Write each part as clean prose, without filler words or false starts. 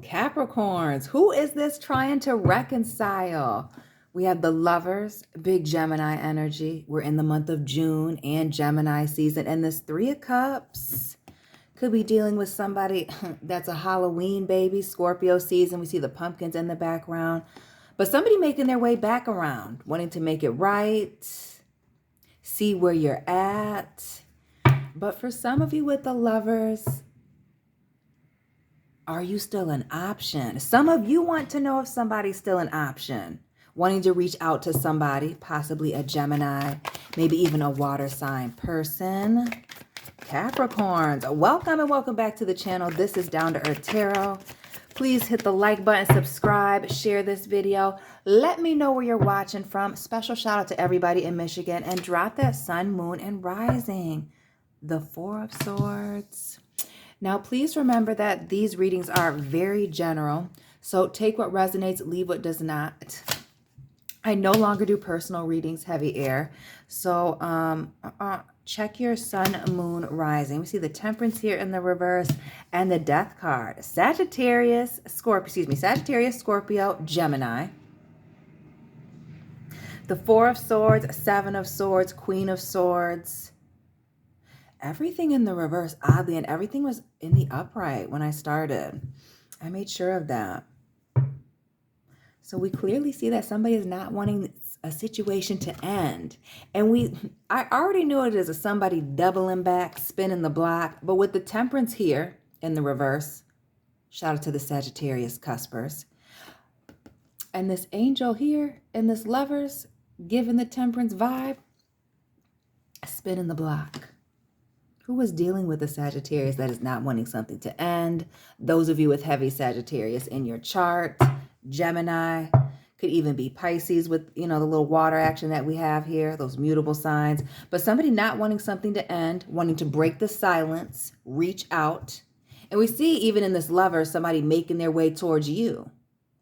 Capricorns, who is this trying to reconcile? We have the Lovers, big Gemini energy. We're in the month of June and Gemini season. And this Three of Cups could be dealing with somebody that's a Halloween baby, Scorpio season. We see the pumpkins in the background. But somebody making their way back around, wanting to make it right, see where you're at. But for some of you with the Lovers, are you still an option? Some of you want to know if somebody's still an option, wanting to reach out to somebody, possibly a Gemini, maybe even a water sign person. Capricorns, welcome and welcome back to the channel. This is Down to Earth Tarot. Please hit the like button, subscribe, share this video. Let me know where you're watching from. Special shout out to everybody in Michigan, and drop that sun, moon, and rising. The Four of Swords. Now, please remember that these readings are very general, so take what resonates, leave what does not. I no longer do personal readings, heavy air, so check your sun, moon, rising. We see the Temperance here in the reverse and the Death card. Sagittarius, Scorpio, Gemini. The Four of Swords, Seven of Swords, Queen of Swords. Everything in the reverse, oddly, and everything was in the upright when I started. I made sure of that. So we clearly see that somebody is not wanting a situation to end. And I already knew it as a somebody doubling back, spinning the block. But with the Temperance here in the reverse, shout out to the Sagittarius cuspers. And this angel here in this Lovers, giving the Temperance vibe, spinning the block. Who was dealing with a Sagittarius that is not wanting something to end? Those of you with heavy Sagittarius in your chart. Gemini, could even be Pisces with, the little water action that we have here, those mutable signs. But somebody not wanting something to end, wanting to break the silence, reach out. And we see even in this Lover, somebody making their way towards you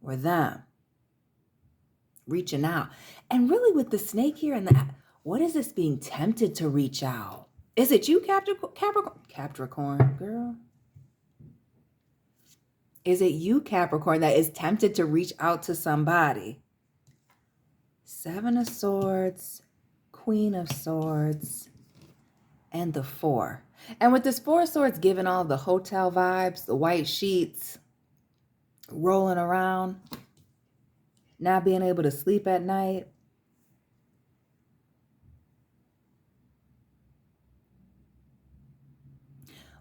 or them, reaching out. And really with the snake here and what is this being tempted to reach out? Is it you, Capricorn, girl? Is it you, Capricorn, that is tempted to reach out to somebody? Seven of Swords, Queen of Swords, and the Four. And with this Four of Swords giving all the hotel vibes, the white sheets, rolling around, not being able to sleep at night.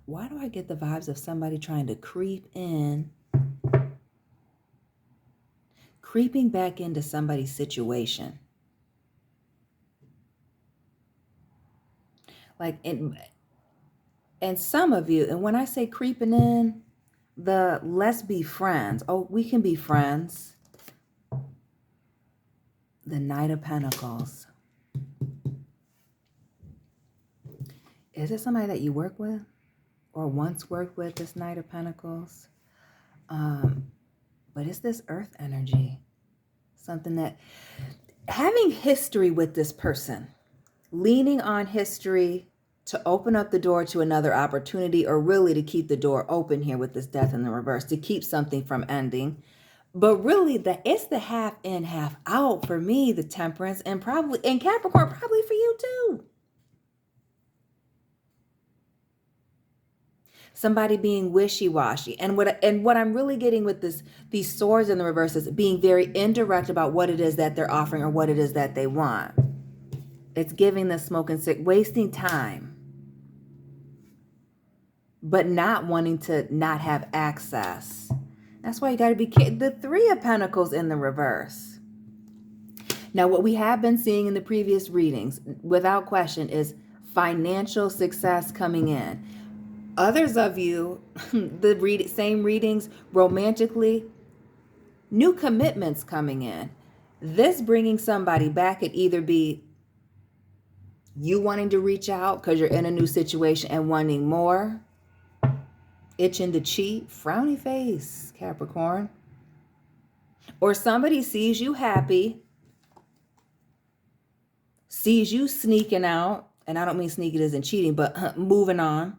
Why do I get the vibes of somebody trying to creeping back into somebody's situation? Like, and some of you, and when I say creeping in, let's be friends. Oh, we can be friends. The Knight of Pentacles. Is it somebody that you work with? Or once worked with, this Knight of Pentacles. But it's this earth energy. Something that, having history with this person, leaning on history to open up the door to another opportunity, or really to keep the door open here with this Death in the reverse, to keep something from ending. But really, it's the half in, half out for me, the Temperance, and Capricorn, probably for you too. Somebody being wishy-washy. And what I'm really getting with these swords in the reverse is being very indirect about what it is that they're offering or what it is that they want. It's giving the smoke and sick, wasting time, but not wanting to not have access. That's why you got to be careful. The Three of Pentacles in the reverse. Now, what we have been seeing in the previous readings, without question, is financial success coming in. Others of you, same readings, romantically, new commitments coming in. This bringing somebody back could either be you wanting to reach out because you're in a new situation and wanting more, itching to cheat, frowny face, Capricorn. Or somebody sees you happy, sees you sneaking out, and I don't mean sneaking isn't cheating, but moving on.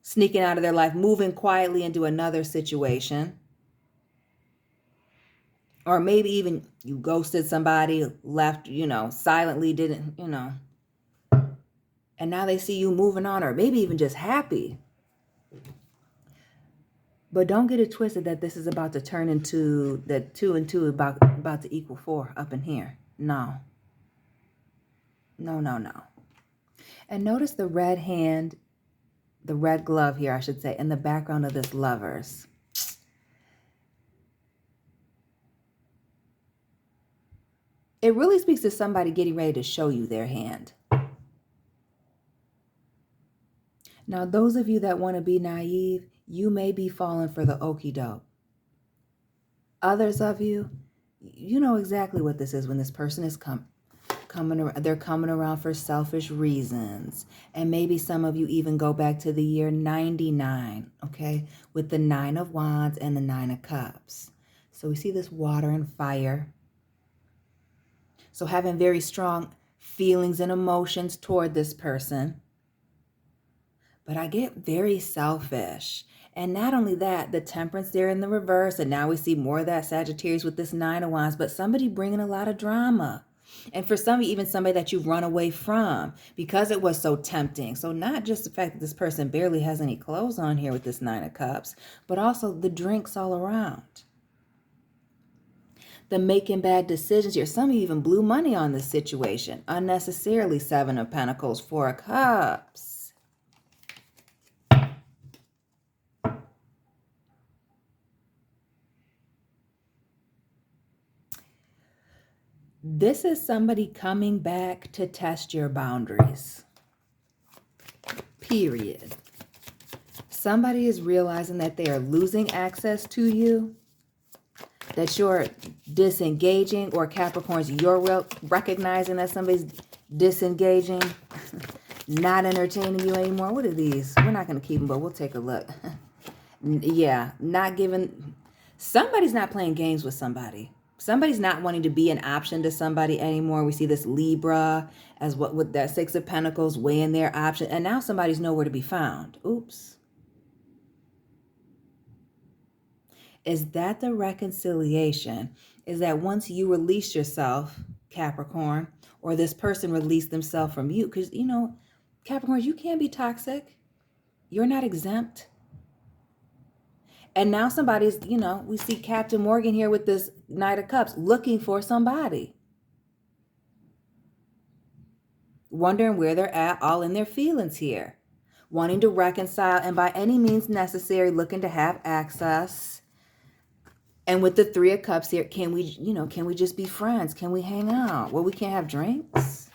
Sneaking out of their life, moving quietly into another situation. Or maybe even you ghosted somebody, left, silently, didn't, and now they see you moving on, or maybe even just happy. But don't get it twisted that this is about to turn into that 2 and 2 about to equal 4 up in here. No. No, no, no. And notice the red hand, the red glove here, I should say, in the background of this Lovers. It really speaks to somebody getting ready to show you their hand. Now, those of you that want to be naive, you may be falling for the okie doke. Others of you, you know exactly what this is when this person is coming around. They're coming around for selfish reasons. And maybe some of you even go back to the year 99, okay, with the 9 of Wands and the 9 of Cups. So we see this water and fire. So having very strong feelings and emotions toward this person. But I get very selfish. And not only that, the Temperance there in the reverse. And now we see more of that Sagittarius with this 9 of Wands. But somebody bringing a lot of drama. And for some, even somebody that you've run away from because it was so tempting. So not just the fact that this person barely has any clothes on here with this 9 of Cups, but also the drinks all around. The making bad decisions here. Some of you even blew money on this situation. Unnecessarily 7 of Pentacles, 4 of Cups. This is somebody coming back to test your boundaries. Period. Somebody is realizing that they are losing access to you, that you're disengaging, or Capricorns, you're recognizing that somebody's disengaging, not entertaining you anymore. What are these? We're not going to keep them, but we'll take a look. Yeah, not giving. Somebody's not playing games with somebody. Somebody's not wanting to be an option to somebody anymore. We see this Libra as what with that 6 of Pentacles weighing their option. And now somebody's nowhere to be found. Oops. Is that the reconciliation? Is that once you release yourself, Capricorn, or this person released themselves from you? Because, Capricorn, you can't be toxic. You're not exempt. And now somebody's, we see Captain Morgan here with this Knight of Cups looking for somebody. Wondering where they're at, all in their feelings here. Wanting to reconcile and by any means necessary looking to have access. And with the 3 of Cups here, can we just be friends? Can we hang out? Well, we can't have drinks.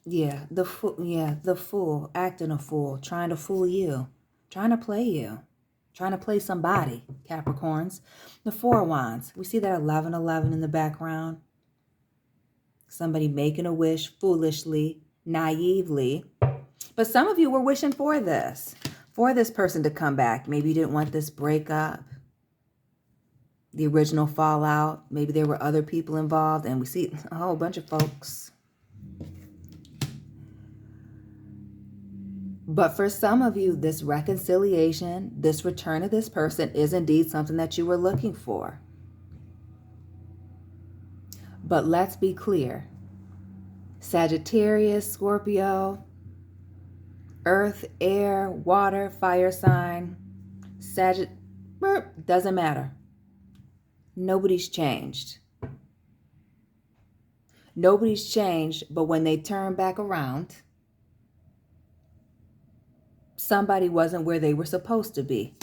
Yeah, the fool, acting a fool, trying to fool you. Trying to play you. Trying to play somebody, Capricorns. The 4 of Wands. We see that 11-11 in the background. Somebody making a wish foolishly, naively. But some of you were wishing for this person to come back. Maybe you didn't want this breakup. The original fallout. Maybe there were other people involved. And we see a whole bunch of folks. But for some of you, this reconciliation, this return of this person is indeed something that you were looking for. But let's be clear. Sagittarius, Scorpio, earth, air, water, fire sign, doesn't matter. Nobody's changed. Nobody's changed, but when they turn back around, somebody wasn't where they were supposed to be.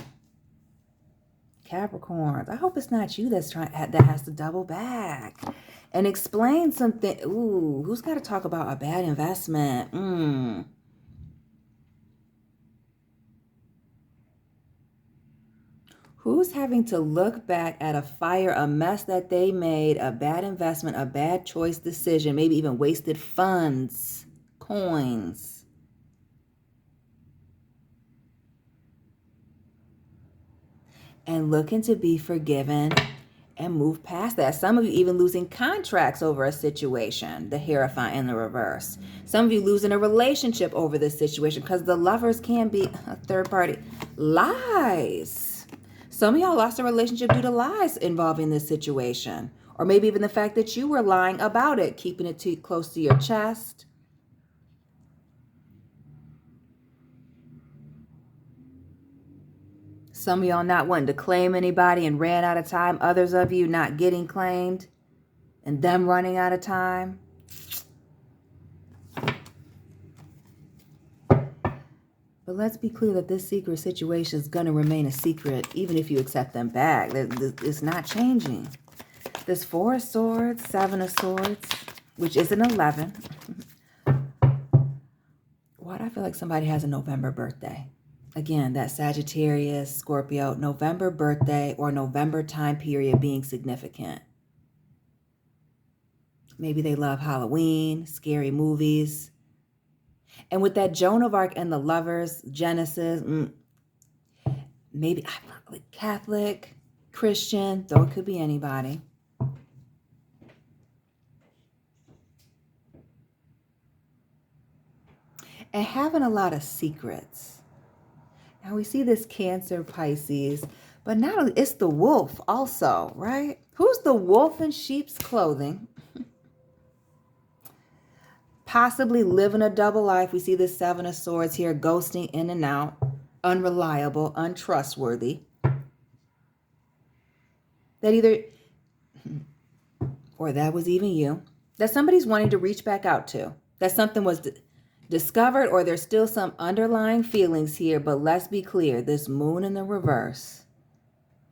Capricorns, I hope it's not you that has to double back and explain something. Ooh, who's got to talk about a bad investment? Who's having to look back at a mess that they made, a bad investment, a bad choice decision, maybe even wasted funds, coins. And looking to be forgiven and move past that. Some of you even losing contracts over a situation, the Hierophant in the reverse. Some of you losing a relationship over this situation because the Lovers can be a third party. Lies. Some of y'all lost a relationship due to lies involving this situation. Or maybe even the fact that you were lying about it, keeping it too close to your chest. Some of y'all not wanting to claim anybody and ran out of time. Others of you not getting claimed and them running out of time. But let's be clear that this secret situation is going to remain a secret even if you accept them back. It's not changing. This 4 of Swords, 7 of Swords, which is an 11. Why do I feel like somebody has a November birthday? Again, that Sagittarius, Scorpio, November birthday or November time period being significant. Maybe they love Halloween, scary movies. And with that Joan of Arc and the Lovers, Genesis, maybe Catholic, Christian, though it could be anybody. And having a lot of secrets. Now we see this Cancer, Pisces, but not only, it's the wolf also, right? Who's the wolf in sheep's clothing? Possibly living a double life. We see this 7 of Swords here, ghosting in and out, unreliable, untrustworthy. That either, or that was even you, that somebody's wanting to reach back out to, that something was discovered, or there's still some underlying feelings here. But let's be clear, this moon in the reverse,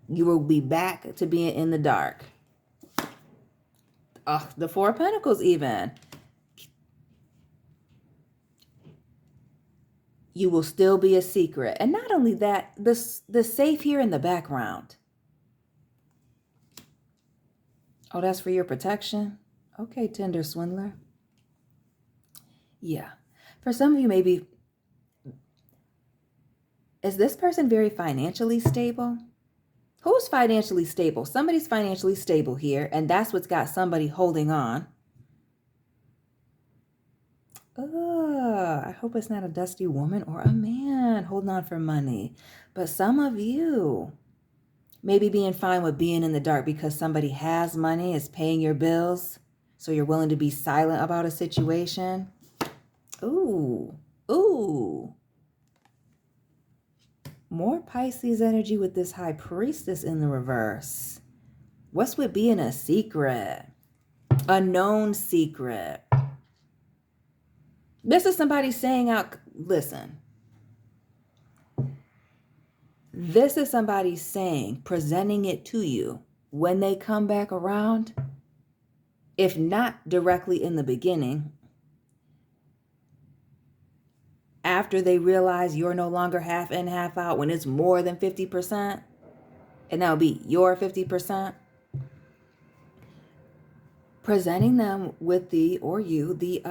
you will be back to being in the dark. The 4 of Pentacles even. You will still be a secret. And not only that, the safe here in the background. Oh, that's for your protection? Okay, Tinder swindler. Yeah. For some of you, maybe, is this person very financially stable? Who's financially stable? Somebody's financially stable here, and that's what's got somebody holding on. I hope it's not a dusty woman or a man holding on for money. But some of you maybe being fine with being in the dark because somebody has money, is paying your bills, so you're willing to be silent about a situation. Ooh. More Pisces energy with this High Priestess in the reverse. What's with being a secret? A known secret. This is somebody saying out, listen. This is somebody saying, presenting it to you when they come back around. If not directly in the beginning, after they realize you're no longer half in, half out, when it's more than 50%, and that'll be your 50%, presenting them with the, or you, the,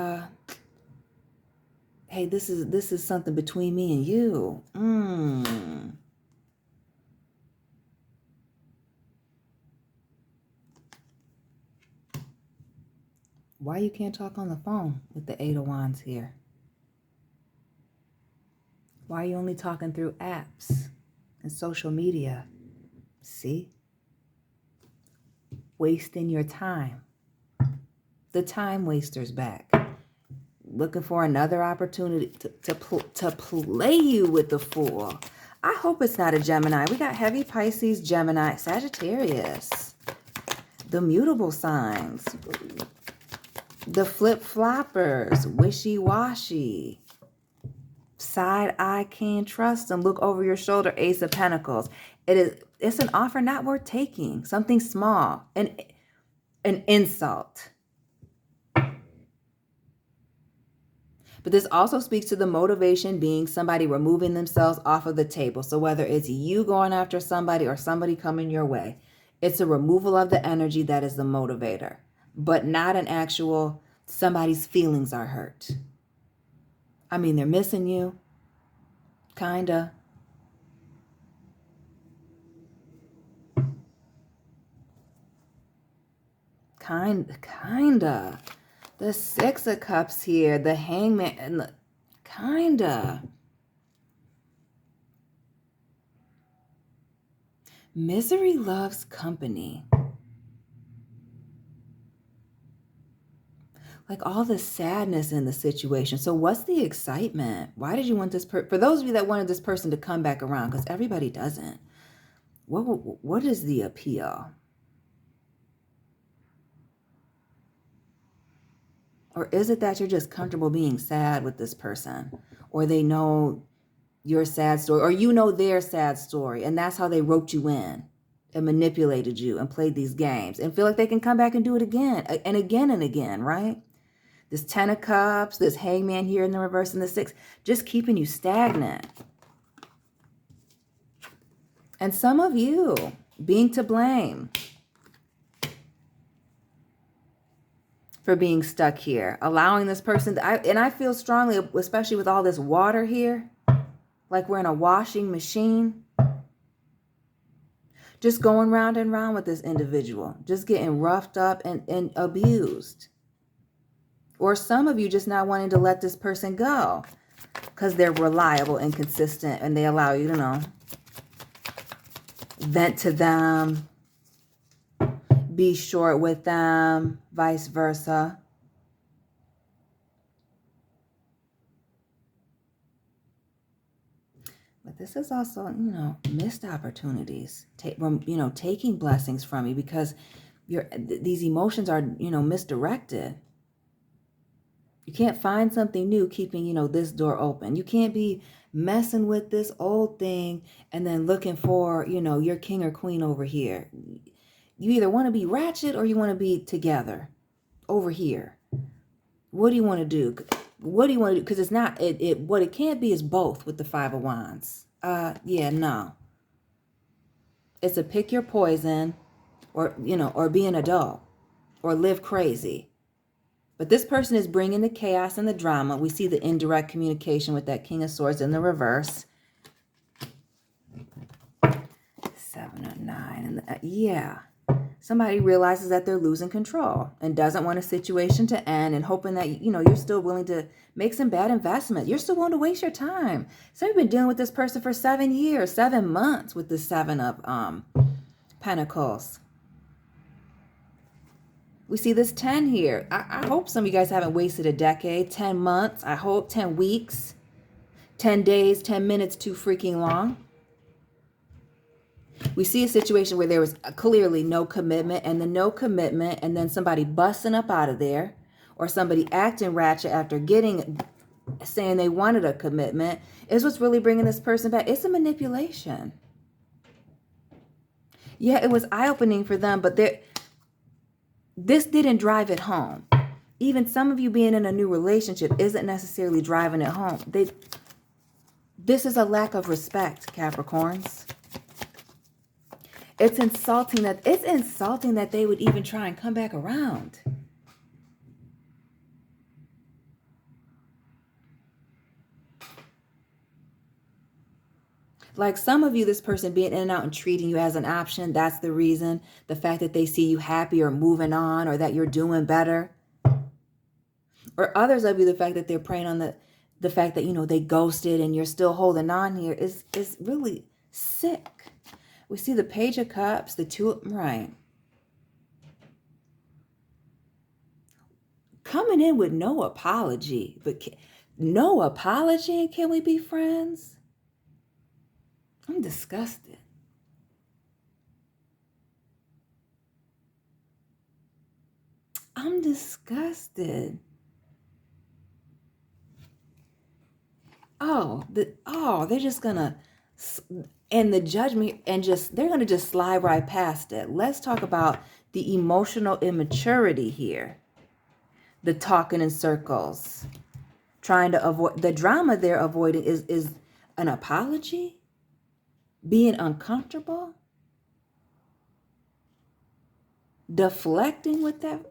hey, this is something between me and you. Why you can't talk on the phone with the 8 of Wands here? Why are you only talking through apps and social media? See? Wasting your time. The time waster's back. Looking for another opportunity to play you with the Fool. I hope it's not a Gemini. We got heavy Pisces, Gemini, Sagittarius. The mutable signs. The flip-floppers. Wishy-washy. Side eye, can't trust them. Look over your shoulder. Ace of Pentacles. It's an offer not worth taking. Something small. An insult. But this also speaks to the motivation being somebody removing themselves off of the table. So whether it's you going after somebody or somebody coming your way, it's a removal of the energy that is the motivator, but not an actual somebody's feelings are hurt. I mean, they're missing you. Kinda. Kinda. The 6 of Cups here, the Hangman, and the kinda. Misery loves company. Like all the sadness in the situation. So what's the excitement? Why did you want this for those of you that wanted this person to come back around, because everybody doesn't. What is the appeal? Or is it that you're just comfortable being sad with this person? Or they know your sad story, or you know their sad story, and that's how they roped you in and manipulated you and played these games and feel like they can come back and do it again and again and again, right? This 10 of Cups, this Hangman here in the reverse and the 6, just keeping you stagnant. And some of you being to blame for being stuck here, allowing this person to, and I feel strongly, especially with all this water here, like we're in a washing machine, just going round and round with this individual, just getting roughed up and abused. Or some of you just not wanting to let this person go because they're reliable and consistent and they allow you to know, vent to them, be short with them, vice versa. But this is also, missed opportunities, taking blessings from you because these emotions are, misdirected. You can't find something new keeping, this door open. You can't be messing with this old thing and then looking for, your king or queen over here. You either want to be ratchet or you want to be together over here. What do you want to do? What do you want to do? Because it's not, what it can't be is both with the 5 of Wands. No. It's a pick your poison or be an adult or live crazy. But this person is bringing the chaos and the drama. We see the indirect communication with that King of Swords in the reverse. 7 of 9. And somebody realizes that they're losing control and doesn't want a situation to end and hoping that, you're still willing to make some bad investment. You're still willing to waste your time. So you've been dealing with this person for 7 years, 7 months with the 7 of Pentacles. We see this 10 here. I hope some of you guys haven't wasted a decade. 10 months, I hope. 10 weeks. 10 days, 10 minutes too freaking long. We see a situation where there was clearly no commitment and then somebody busting up out of there or somebody acting ratchet after saying they wanted a commitment is what's really bringing this person back. It's a manipulation. Yeah, it was eye-opening for them, but this didn't drive it home. Even some of you being in a new relationship isn't necessarily driving it home. This is a lack of respect, Capricorns. It's insulting that they would even try and come back around. Like some of you, this person being in and out and treating you as an option, that's the reason. The fact that they see you happy or moving on or that you're doing better. Or others of you, the fact that they're preying on the fact that, they ghosted and you're still holding on here is really sick. We see the Page of Cups, the 2, right. Coming in with no apology, but no apology, and can we be friends? I'm disgusted. I'm disgusted. They're just gonna, and the judgment, and they're gonna just slide right past it. Let's talk about the emotional immaturity here. The talking in circles, trying to avoid the drama they're avoiding is an apology. Being uncomfortable, deflecting with that.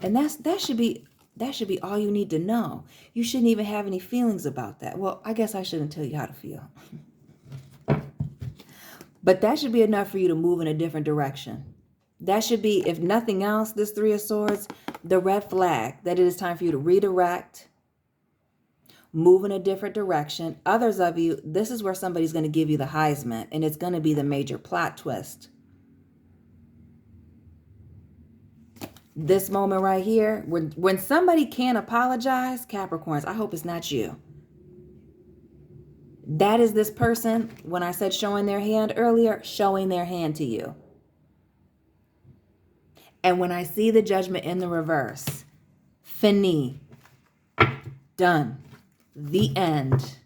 And that should be all you need to know. You shouldn't even have any feelings about that. Well, I guess I shouldn't tell you how to feel. But that should be enough for you to move in a different direction. That should be, if nothing else, this 3 of Swords, the red flag that it is time for you to redirect, move in a different direction. Others of you, this is where somebody's going to give you the Heisman, and it's going to be the major plot twist. This moment right here, when somebody can't apologize, Capricorns, I hope it's not you. That is this person, when I said showing their hand earlier, showing their hand to you. And when I see the Judgment in the reverse, fini, done, the end.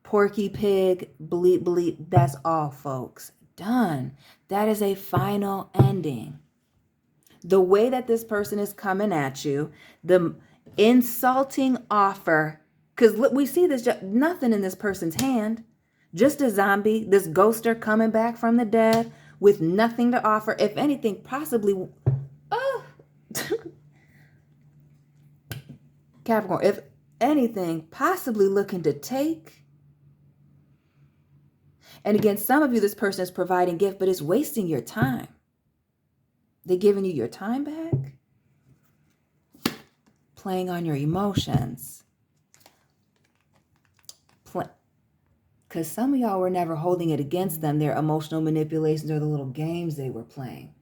Porky pig, bleep, bleep, that's all, folks. Done. That is a final ending. The way that this person is coming at you, the insulting offer, because we see this, nothing in this person's hand, just a zombie, this ghoster coming back from the dead with nothing to offer. If anything, possibly, Capricorn, if anything, possibly looking to take. And again, some of you, this person is providing gift, but it's wasting your time. They're giving you your time back. Playing on your emotions. Because some of y'all were never holding it against them, their emotional manipulations or the little games they were playing.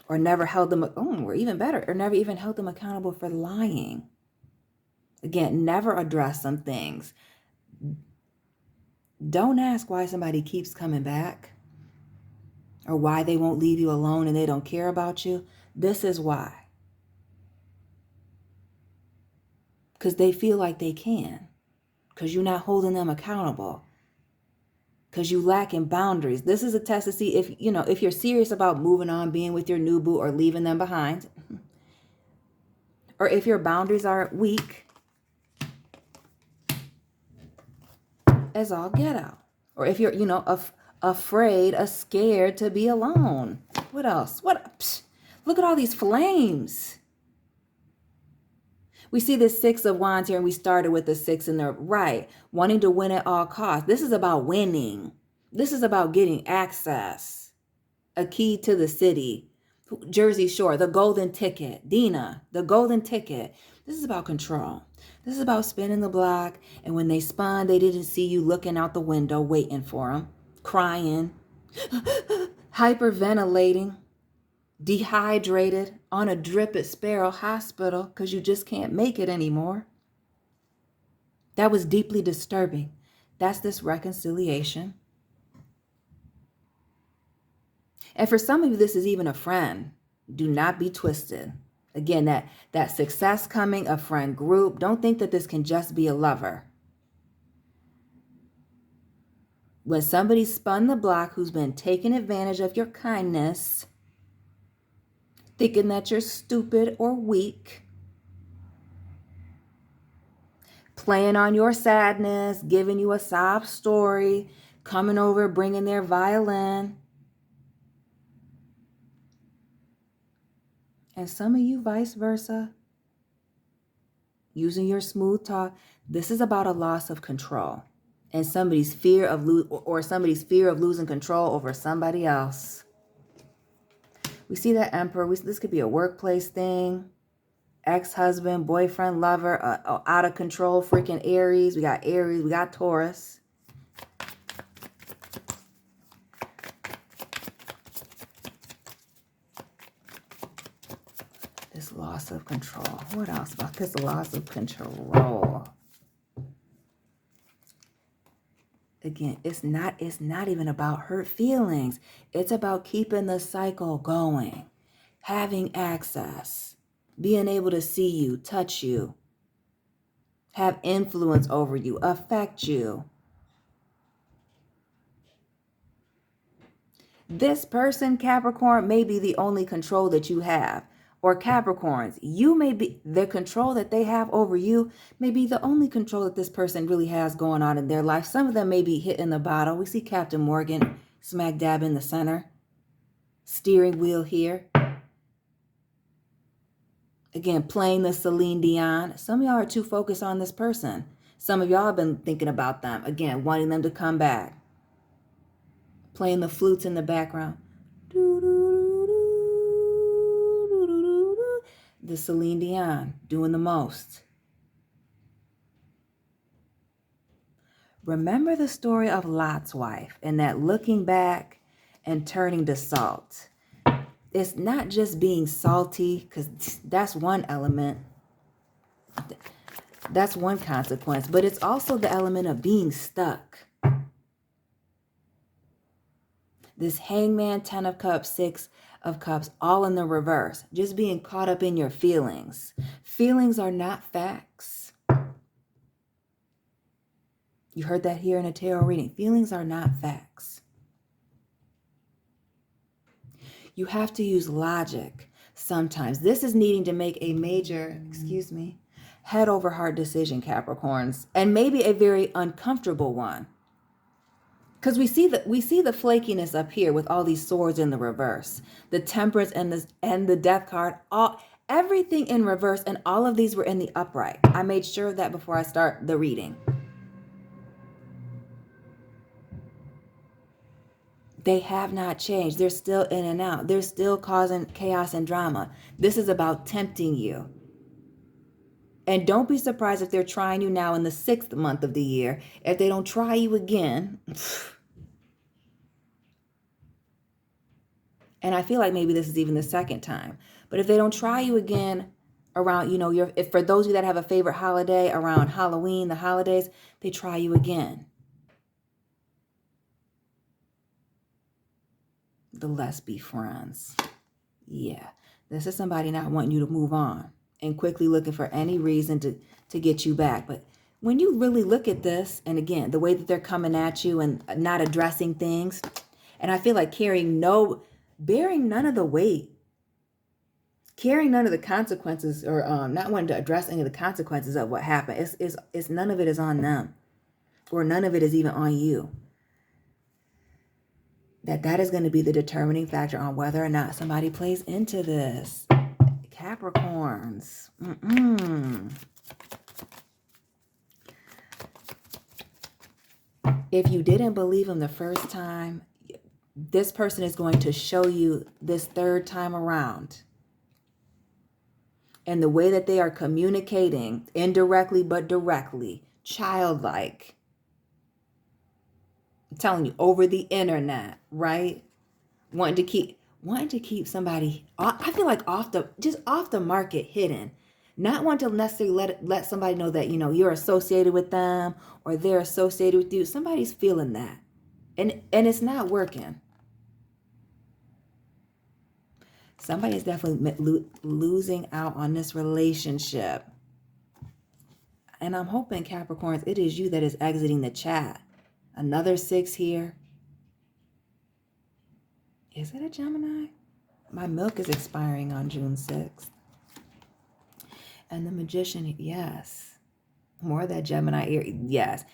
Or never held them, or even better, or never even held them accountable for lying. Again, never address some things. Don't ask why somebody keeps coming back or why they won't leave you alone and they don't care about you. This is why. Because they feel like they can. Because you're not holding them accountable. Because you lack in boundaries. This is a test to see if, if you're serious about moving on, being with your new boo or leaving them behind. Or if your boundaries are weak. As all get out. Or if you're, afraid, scared to be alone. What else? Look at all these flames. We see this 6 of Wands here, and we started with the 6 in the right, wanting to win at all costs. This is about winning. This is about getting access, a key to the city, Jersey Shore, the golden ticket, Dina, the golden ticket. This is about control. This is about spinning the block, and when they spun, they didn't see you looking out the window, waiting for them, crying, hyperventilating, dehydrated, on a drip at Sparrow Hospital because you just can't make it anymore. That was deeply disturbing. That's this reconciliation. And for some of you, this is even a friend. Do not be twisted. Again, that success coming, a friend group. Don't think that this can just be a lover. When somebody spun the block who's been taking advantage of your kindness, thinking that you're stupid or weak, playing on your sadness, giving you a sob story, coming over, bringing their violin. And some of you, vice versa, using your smooth talk. This is about a loss of control and somebody's fear of losing control over somebody else. We see that Emperor. This could be a workplace thing, ex-husband, boyfriend, lover, out of control, freaking Aries. We got Aries. We got Taurus. This loss of control. What else about this loss of control? Again, it's not even about hurt feelings. It's about keeping the cycle going, having access, being able to see you, touch you, have influence over you, affect you. This person, Capricorn, may be the only control that you have. Or Capricorns, you may be, the control that they have over you may be the only control that this person really has going on in their life. Some of them may be hitting the bottle. We see Captain Morgan smack dab in the center. Steering wheel here. Again, playing the Celine Dion. Some of y'all are too focused on this person. Some of y'all have been thinking about them. Again, wanting them to come back. Playing the flutes in the background. The Celine Dion, doing the most. Remember the story of Lot's wife and that looking back and turning to salt. It's not just being salty, because that's one element. That's one consequence. But it's also the element of being stuck. This Hangman, 10 of Cups, 6 of Cups, all in the reverse. Just being caught up in your feelings. Feelings are not facts. You heard that here in a tarot reading. Feelings are not facts. You have to use logic sometimes. This is needing to make a major, head over heart decision, Capricorns, and maybe a very uncomfortable one. Because we see the flakiness up here with all these swords in the reverse, the Temperance and the Death card, everything in reverse, and all of these were in the upright. I made sure of that before I start the reading. They have not changed. They're still in and out. They're still causing chaos and drama. This is about tempting you. And don't be surprised if they're trying you now in the 6th month of the year. If they don't try you again. And I feel like maybe this is even the 2nd time. But if they don't try you again around, if for those of you that have a favorite holiday around Halloween, the holidays, they try you again. The let's be friends. Yeah, this is somebody not wanting you to move on and quickly looking for any reason to get you back. But when you really look at this, and again, the way that they're coming at you and not addressing things, and I feel like bearing none of the weight, carrying none of the consequences, or not wanting to address any of the consequences of what happened. It's none of it is on them, or none of it is even on you. That is going to be the determining factor on whether or not somebody plays into this. Capricorns. If you didn't believe him the first time, this person is going to show you this 3rd time around. And the way that they are communicating, indirectly but directly, childlike. I'm telling you, over the internet, right? Wanting to keep somebody, I feel like off the market, hidden. Not wanting to necessarily let somebody know that, you're associated with them or they're associated with you. Somebody's feeling that. And it's not working. Somebody's definitely losing out on this relationship. And I'm hoping, Capricorns, it is you that is exiting the chat. Another 6 here. Is it a Gemini? My milk is expiring on June 6th. And the Magician, yes. More of that Gemini, yes.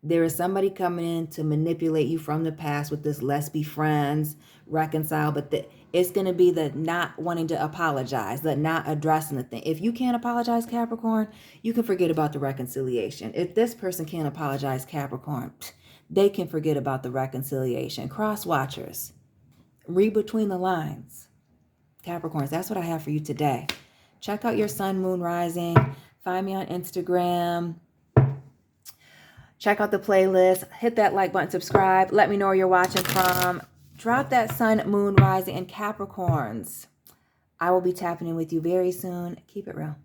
There is somebody coming in to manipulate you from the past with this let's be friends, reconcile, but it's going to be the not wanting to apologize, the not addressing the thing. If you can't apologize, Capricorn, you can forget about the reconciliation. If this person can't apologize, Capricorn, they can forget about the reconciliation. Cross watchers, read between the lines. Capricorns, that's what I have for you today. Check out your sun, moon, rising. Find me on Instagram. Check out the playlist. Hit that like button, subscribe. Let me know where you're watching from. Drop that sun, moon, rising, and Capricorns. I will be tapping in with you very soon. Keep it real.